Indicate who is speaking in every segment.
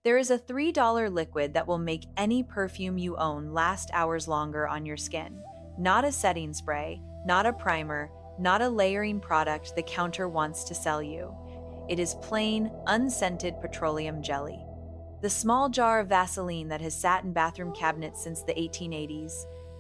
Speaker 1: There is a $3 liquid that will make any perfume you own last hours longer on your skin. Not a setting spray, not a primer, not a layering product the counter wants to sell you. It is plain, unscented petroleum jelly. The small jar of Vaseline that has sat in bathroom cabinets since the 1880s,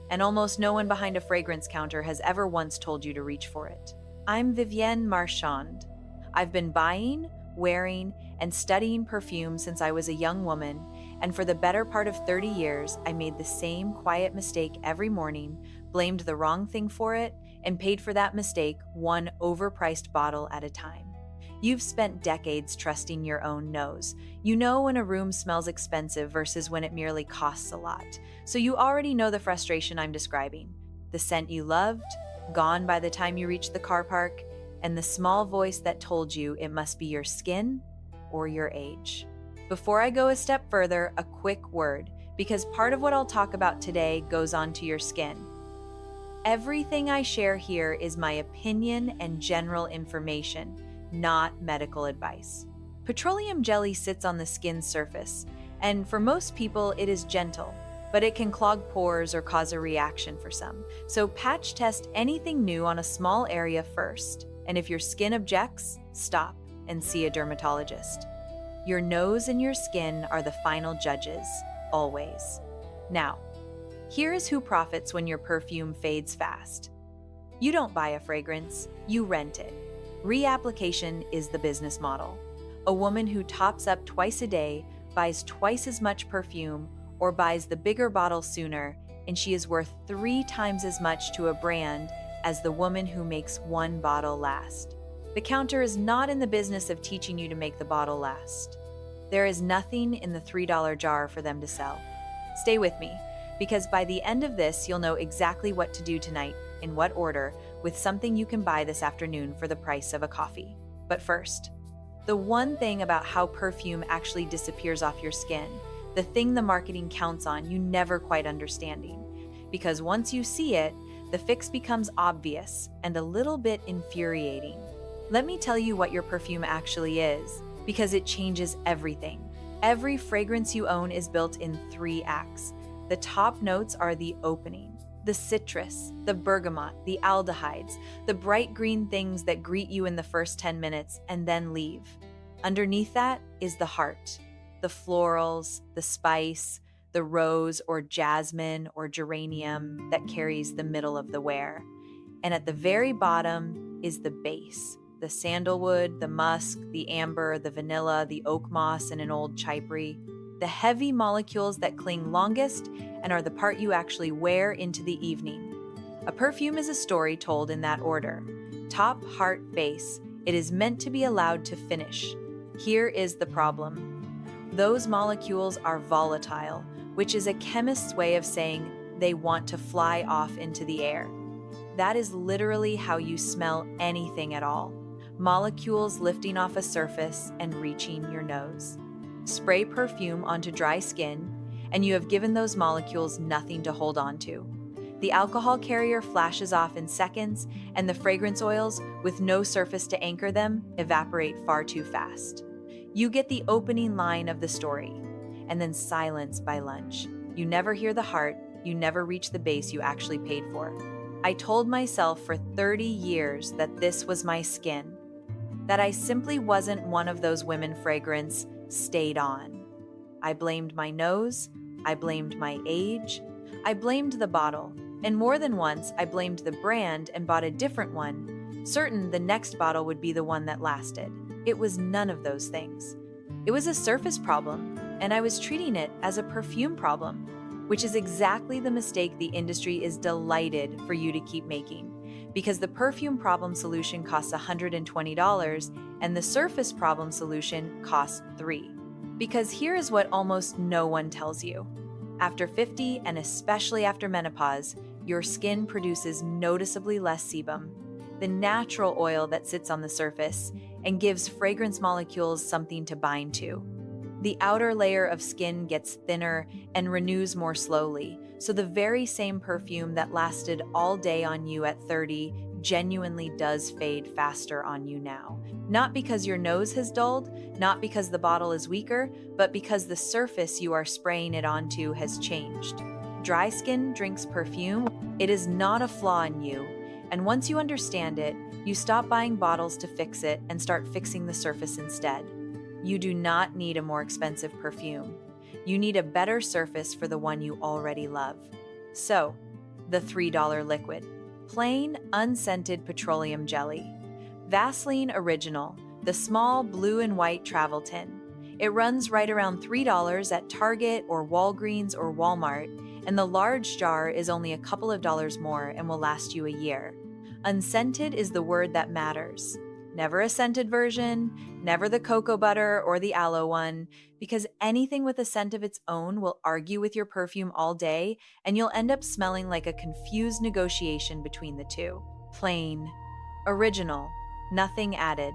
Speaker 1: and almost no one behind a fragrance counter has ever once told you to reach for it. I'm Vivienne Marchand. I've been buying, wearing, and studying perfume since I was a young woman, and for the better part of 30 years, I made the same quiet mistake every morning, blamed the wrong thing for it, and paid for that mistake one overpriced bottle at a time. You've spent decades trusting your own nose. You know when a room smells expensive versus when it merely costs a lot. So you already know the frustration I'm describing. The scent you loved, gone by the time you reached the car park, and the small voice that told you it must be your skin or your age. Before I go a step further, a quick word, because part of what I'll talk about today goes on to your skin. Everything I share here is my opinion and general information, not medical advice. Petroleum jelly sits on the skin's surface, and for most people it is gentle, but it can clog pores or cause a reaction for some. So patch test anything new on a small area first, and if your skin objects, stop and see a dermatologist. Your nose and your skin are the final judges, always. Now, here is who profits when your perfume fades fast. You don't buy a fragrance, you rent it. Reapplication is the business model. A woman who tops up twice a day buys twice as much perfume or buys the bigger bottle sooner, and she is worth 3 times as much to a brand as the woman who makes one bottle last. The counter is not in the business of teaching you to make the bottle last. There is nothing in the $3 jar for them to sell. Stay with me, because by the end of this, you'll know exactly what to do tonight, in what order, with something you can buy this afternoon for the price of a coffee. But first, the one thing about how perfume actually disappears off your skin, the thing the marketing counts on you never quite understanding. Because once you see it, the fix becomes obvious and a little bit infuriating. Let me tell you what your perfume actually is, because it changes everything. Every fragrance you own is built in 3 acts. The top notes are the opening. The citrus, the bergamot, the aldehydes, the bright green things that greet you in the first 10 minutes and then leave. Underneath that is the heart, the florals, the spice, the rose or jasmine or geranium that carries the middle of the wear. And at the very bottom is the base, the sandalwood, the musk, the amber, the vanilla, the oak moss, and an old chypre. The heavy molecules that cling longest and are the part you actually wear into the evening. A perfume is a story told in that order. Top, heart, base. It is meant to be allowed to finish. Here is the problem. Those molecules are volatile, which is a chemist's way of saying they want to fly off into the air. That is literally how you smell anything at all. Molecules lifting off a surface and reaching your nose. Spray perfume onto dry skin, and you have given those molecules nothing to hold on to. The alcohol carrier flashes off in seconds, and the fragrance oils, with no surface to anchor them, evaporate far too fast. You get the opening line of the story, and then silence by lunch. You never hear the heart, you never reach the base you actually paid for. I told myself for 30 years that this was my skin, that I simply wasn't one of those women fragrance stayed on. I blamed my nose, I blamed my age, I blamed the bottle, and more than once I blamed the brand and bought a different one, certain the next bottle would be the one that lasted. It was none of those things. It was a surface problem, and I was treating it as a perfume problem, which is exactly the mistake the industry is delighted for you to keep making, because the perfume problem solution costs $120 and the surface problem solution costs $3. Because here is what almost no one tells you. After 50 and especially after menopause, your skin produces noticeably less sebum, the natural oil that sits on the surface, and gives fragrance molecules something to bind to. The outer layer of skin gets thinner and renews more slowly, so the very same perfume that lasted all day on you at 30 genuinely does fade faster on you now. Not because your nose has dulled, not because the bottle is weaker, but because the surface you are spraying it onto has changed. Dry skin drinks perfume. It is not a flaw in you. And once you understand it, you stop buying bottles to fix it and start fixing the surface instead. You do not need a more expensive perfume. You need a better surface for the one you already love. So, the $3 liquid. Plain, unscented petroleum jelly. Vaseline Original, the small blue and white travel tin. It runs right around $3 at Target or Walgreens or Walmart, and the large jar is only a couple of dollars more and will last you a year. Unscented is the word that matters. Never a scented version, never the cocoa butter or the aloe one, because anything with a scent of its own will argue with your perfume all day, and you'll end up smelling like a confused negotiation between the two. Plain, original, nothing added.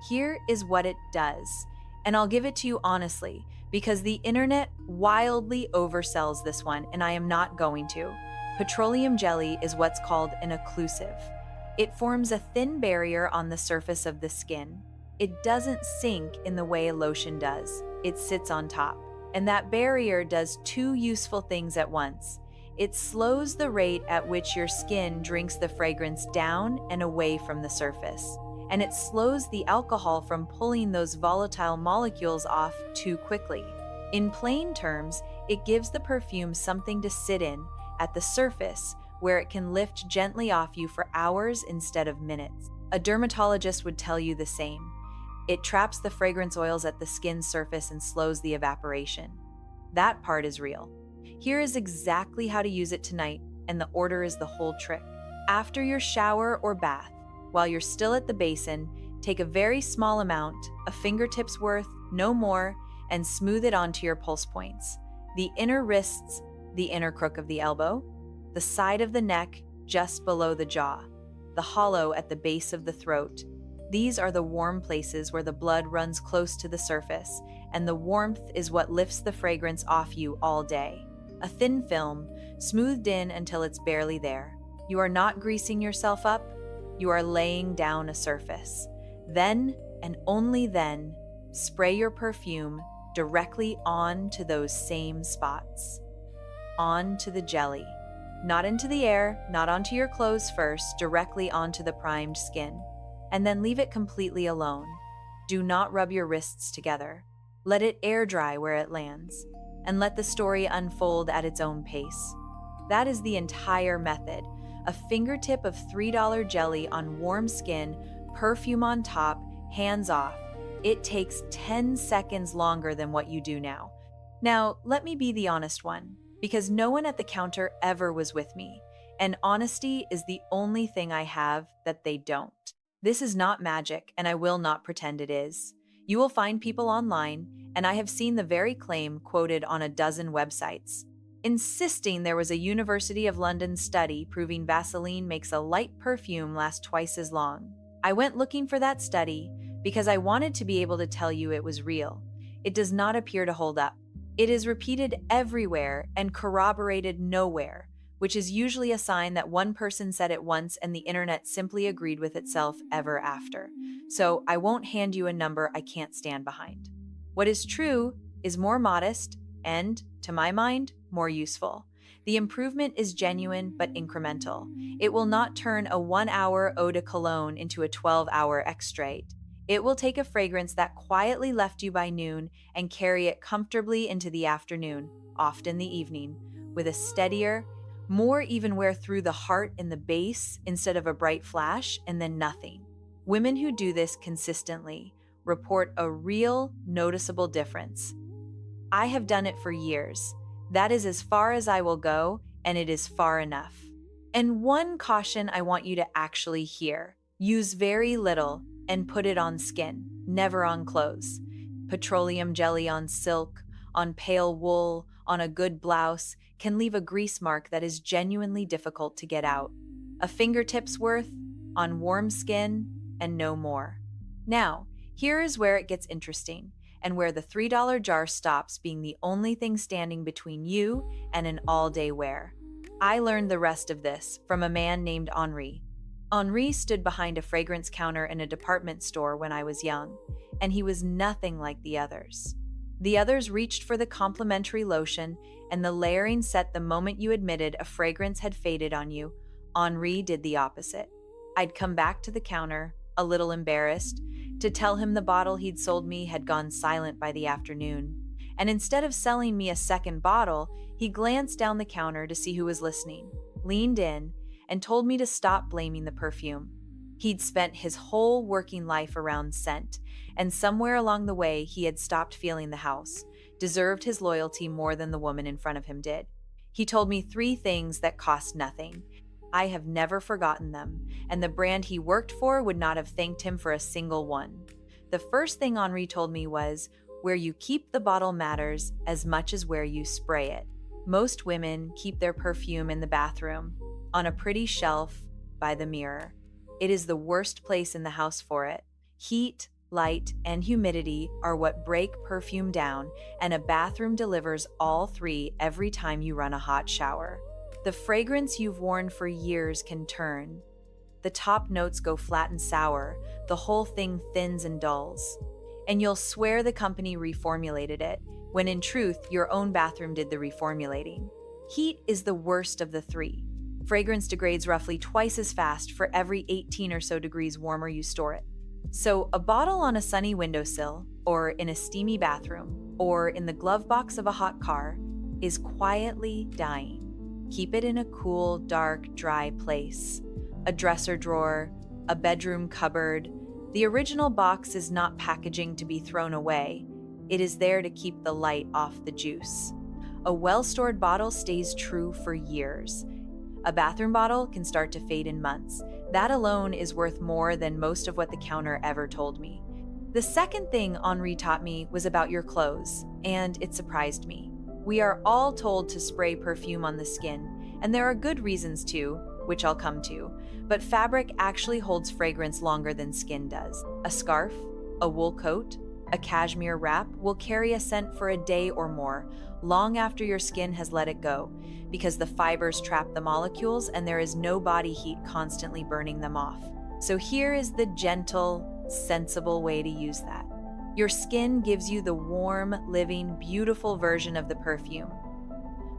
Speaker 1: Here is what it does, and I'll give it to you honestly, because the internet wildly oversells this one, and I am not going to. Petroleum jelly is what's called an occlusive. It forms a thin barrier on the surface of the skin. It doesn't sink in the way a lotion does. It sits on top. And that barrier does two useful things at once. It slows the rate at which your skin drinks the fragrance down and away from the surface. And it slows the alcohol from pulling those volatile molecules off too quickly. In plain terms, it gives the perfume something to sit in at the surface, where it can lift gently off you for hours instead of minutes. A dermatologist would tell you the same. It traps the fragrance oils at the skin's surface and slows the evaporation. That part is real. Here is exactly how to use it tonight, and the order is the whole trick. After your shower or bath, while you're still at the basin, take a very small amount, a fingertip's worth, no more, and smooth it onto your pulse points. The inner wrists, the inner crook of the elbow, the side of the neck just below the jaw, the hollow at the base of the throat. These are the warm places where the blood runs close to the surface, and the warmth is what lifts the fragrance off you all day. A thin film, smoothed in until it's barely there. You are not greasing yourself up, you are laying down a surface. Then, and only then, spray your perfume directly onto those same spots. Onto the jelly. Not into the air, not onto your clothes first, directly onto the primed skin. And then leave it completely alone. Do not rub your wrists together. Let it air dry where it lands, and let the story unfold at its own pace. That is the entire method. A fingertip of $3 jelly on warm skin, perfume on top, hands off. It takes 10 seconds longer than what you do now. Now, let me be the honest one, because no one at the counter ever was with me, and honesty is the only thing I have that they don't. This is not magic, and I will not pretend it is. You will find people online, and I have seen the very claim quoted on a dozen websites, insisting there was a University of London study proving Vaseline makes a light perfume last twice as long. I went looking for that study because I wanted to be able to tell you it was real. It does not appear to hold up. It is repeated everywhere and corroborated nowhere, which is usually a sign that one person said it once and the internet simply agreed with itself ever after. So I won't hand you a number I can't stand behind. What is true is more modest and, to my mind, more useful. The improvement is genuine but incremental. It will not turn a 1-hour eau de cologne into a 12-hour extrait. It will take a fragrance that quietly left you by noon and carry it comfortably into the afternoon, often the evening, with a steadier, more even wear through the heart in the base instead of a bright flash and then nothing. Women who do this consistently report a real, noticeable difference. I have done it for years. That is as far as I will go, and it is far enough. And one caution I want you to actually hear: use very little and put it on skin, never on clothes. Petroleum jelly on silk, on pale wool, on a good blouse can leave a grease mark that is genuinely difficult to get out. A fingertip's worth on warm skin and no more. Now, here is where it gets interesting, and where the $3 jar stops being the only thing standing between you and an all-day wear. I learned the rest of this from a man named Henri. Henri stood behind a fragrance counter in a department store when I was young, and he was nothing like the others. The others reached for the complimentary lotion, and the layering set the moment you admitted a fragrance had faded on you. Henri did the opposite. I'd come back to the counter, a little embarrassed, to tell him the bottle he'd sold me had gone silent by the afternoon. And instead of selling me a second bottle, he glanced down the counter to see who was listening, leaned in, and told me to stop blaming the perfume. He'd spent his whole working life around scent, and somewhere along the way he had stopped feeling the house, deserved his loyalty more than the woman in front of him did. He told me 3 things that cost nothing. I have never forgotten them, and the brand he worked for would not have thanked him for a single one. The first thing Henri told me was, where you keep the bottle matters as much as where you spray it. Most women keep their perfume in the bathroom, on a pretty shelf by the mirror. It is the worst place in the house for it. Heat, light, and humidity are what break perfume down, and a bathroom delivers all 3 every time you run a hot shower. The fragrance you've worn for years can turn. The top notes go flat and sour, the whole thing thins and dulls. And you'll swear the company reformulated it, when in truth, your own bathroom did the reformulating. Heat is the worst of the 3. Fragrance degrades roughly twice as fast for every 18 or so degrees warmer you store it. So a bottle on a sunny windowsill, or in a steamy bathroom, or in the glove box of a hot car, is quietly dying. Keep it in a cool, dark, dry place. A dresser drawer, a bedroom cupboard. The original box is not packaging to be thrown away. It is there to keep the light off the juice. A well-stored bottle stays true for years. A bathroom bottle can start to fade in months. That alone is worth more than most of what the counter ever told me. The second thing Henri taught me was about your clothes, and it surprised me. We are all told to spray perfume on the skin, and there are good reasons to, which I'll come to, but fabric actually holds fragrance longer than skin does. A scarf, a wool coat, a cashmere wrap will carry a scent for a day or more, long after your skin has let it go, because the fibers trap the molecules and there is no body heat constantly burning them off. So here is the gentle, sensible way to use that. Your skin gives you the warm, living, beautiful version of the perfume,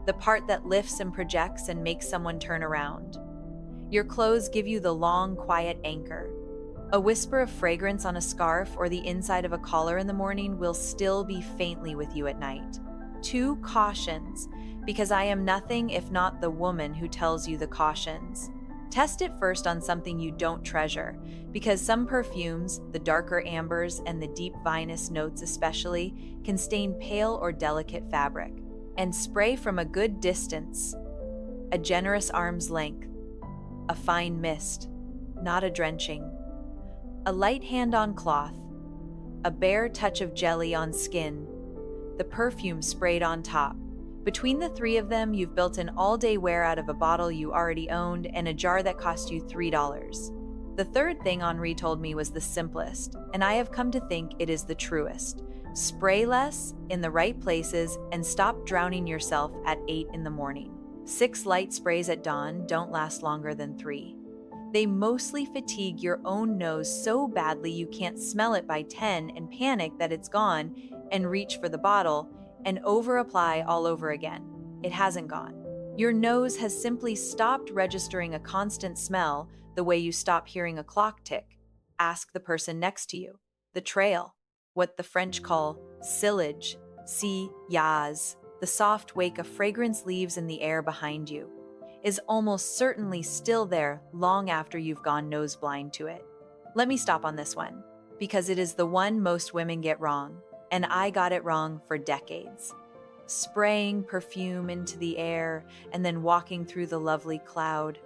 Speaker 1: the part that lifts and projects and makes someone turn around. Your clothes give you the long, quiet anchor. A whisper of fragrance on a scarf or the inside of a collar in the morning will still be faintly with you at night. 2 cautions, because I am nothing if not the woman who tells you the cautions. Test it first on something you don't treasure, because some perfumes, the darker ambers and the deep vinous notes especially, can stain pale or delicate fabric. And spray from a good distance, a generous arm's length, a fine mist, not a drenching. A light hand on cloth, a bare touch of jelly on skin, the perfume sprayed on top. Between the 3 of them, you've built an all-day wear out of a bottle you already owned and a jar that cost you $3. The third thing Henri told me was the simplest, and I have come to think it is the truest. Spray less, in the right places, and stop drowning yourself at 8 in the morning. 6 light sprays at dawn don't last longer than 3. They mostly fatigue your own nose so badly you can't smell it by 10 and panic that it's gone and reach for the bottle and over-apply all over again. It hasn't gone. Your nose has simply stopped registering a constant smell the way you stop hearing a clock tick. Ask the person next to you. The trail, what the French call sillage, sillage, the soft wake of fragrance leaves in the air behind you, is almost certainly still there long after you've gone nose blind to it. Let me stop on this one, because it is the one most women get wrong, and I got it wrong for decades. Spraying perfume into the air and then walking through the lovely cloud.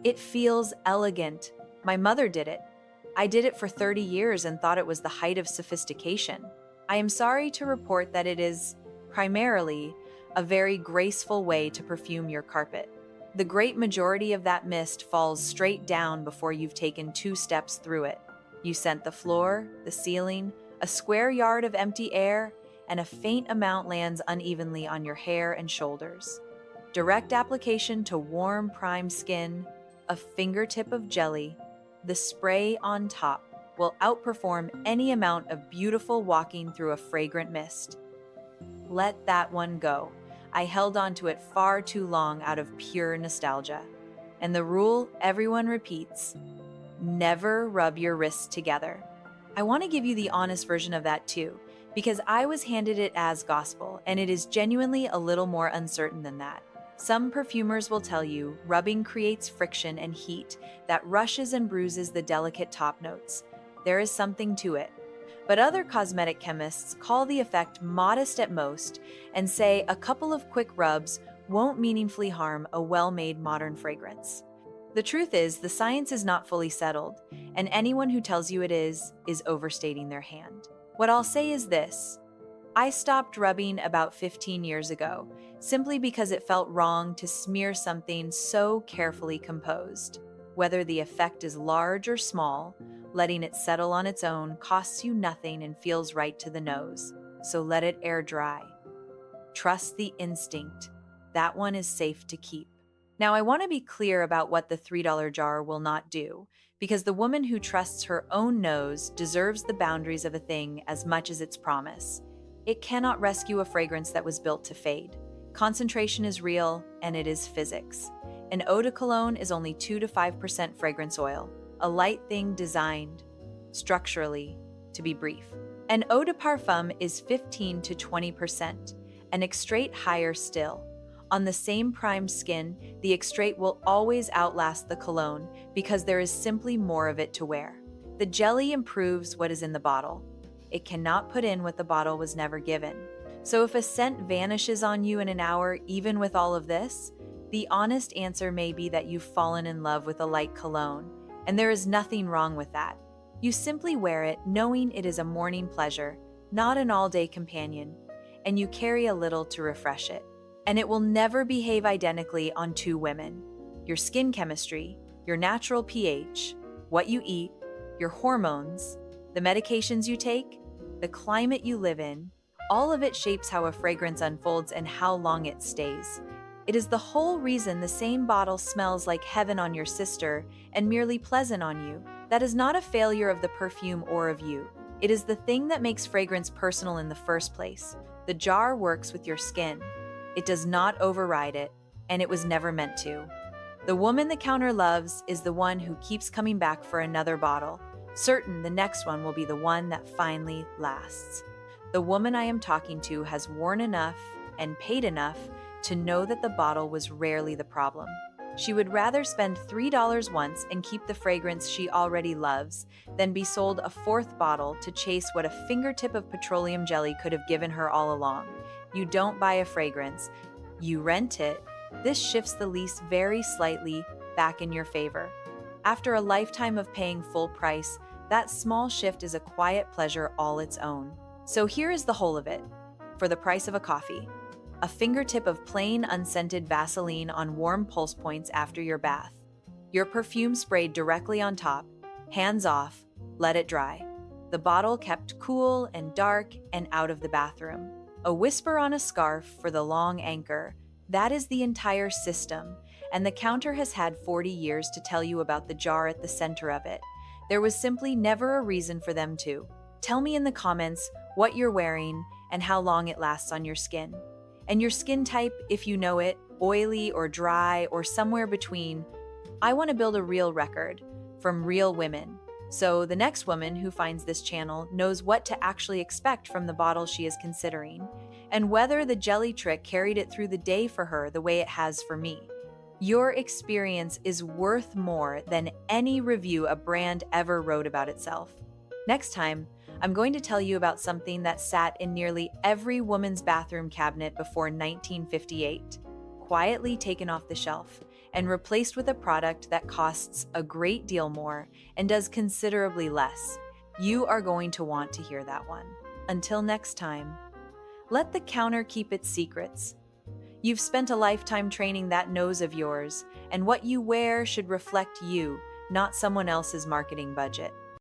Speaker 1: It feels elegant. My mother did it. I did it for 30 years and thought it was the height of sophistication. I am sorry to report that it is, primarily, a very graceful way to perfume your carpet. The great majority of that mist falls straight down before you've taken 2 steps through it. You scent the floor, the ceiling, a square yard of empty air, and a faint amount lands unevenly on your hair and shoulders. Direct application to warm, prime skin, a fingertip of jelly, The spray on top will outperform any amount of beautiful walking through a fragrant mist. Let that one go. I held on to it far too long out of pure nostalgia. And the rule everyone repeats: never rub your wrists together. I want to give you the honest version of that too, because I was handed it as gospel, and it is genuinely a little more uncertain than that. Some perfumers will tell you rubbing creates friction and heat that rushes and bruises the delicate top notes. There is something to it. But other cosmetic chemists call the effect modest at most and say a couple of quick rubs won't meaningfully harm a well-made modern fragrance. The truth is, the science is not fully settled, and anyone who tells you it is overstating their hand. What I'll say is this: I stopped rubbing about 15 years ago, simply because it felt wrong to smear something so carefully composed. Whether the effect is large or small, letting it settle on its own costs you nothing and feels right to the nose, so let it air dry. Trust the instinct. That one is safe to keep. Now, I want to be clear about what the $3 jar will not do, because the woman who trusts her own nose deserves the boundaries of a thing as much as its promise. It cannot rescue a fragrance that was built to fade. Concentration is real, and it is physics. An eau de cologne is only 2 to 5% fragrance oil, a light thing designed, structurally, to be brief. An eau de parfum is 15 to 20%, an extrait higher still. On the same primed skin, the extrait will always outlast the cologne because there is simply more of it to wear. The jelly improves what is in the bottle. It cannot put in what the bottle was never given. So if a scent vanishes on you in an hour, even with all of this, the honest answer may be that you've fallen in love with a light cologne, and there is nothing wrong with that. You simply wear it knowing it is a morning pleasure, not an all-day companion, and you carry a little to refresh it. And it will never behave identically on two women. Your skin chemistry, your natural pH, what you eat, your hormones, the medications you take, the climate you live in, all of it shapes how a fragrance unfolds and how long it stays. It is the whole reason the same bottle smells like heaven on your sister and merely pleasant on you. That is not a failure of the perfume or of you. It is the thing that makes fragrance personal in the first place. The jar works with your skin. It does not override it, and it was never meant to. The woman the counter loves is the one who keeps coming back for another bottle, certain the next one will be the one that finally lasts. The woman I am talking to has worn enough and paid enough to know that the bottle was rarely the problem. She would rather spend $3 once and keep the fragrance she already loves than be sold a fourth bottle to chase what a fingertip of petroleum jelly could have given her all along. You don't buy a fragrance, you rent it. This shifts the lease very slightly back in your favor. After a lifetime of paying full price, that small shift is a quiet pleasure all its own. So here is the whole of it. For the price of a coffee, a fingertip of plain unscented Vaseline on warm pulse points after your bath. Your perfume sprayed directly on top, hands off, let it dry. The bottle kept cool and dark and out of the bathroom. A whisper on a scarf for the long anchor. That is the entire system, and the counter has had 40 years to tell you about the jar at the center of it. There was simply never a reason for them to. Tell me in the comments what you're wearing and how long it lasts on your skin. And your skin type, if you know it, oily or dry or somewhere between. I want to build a real record from real women. So the next woman who finds this channel knows what to actually expect from the bottle she is considering, and whether the jelly trick carried it through the day for her the way it has for me. Your experience is worth more than any review a brand ever wrote about itself. Next time, I'm going to tell you about something that sat in nearly every woman's bathroom cabinet before 1958, quietly taken off the shelf, and replaced with a product that costs a great deal more and does considerably less. You are going to want to hear that one. Until next time, let the counter keep its secrets. You've spent a lifetime training that nose of yours, and what you wear should reflect you, not someone else's marketing budget.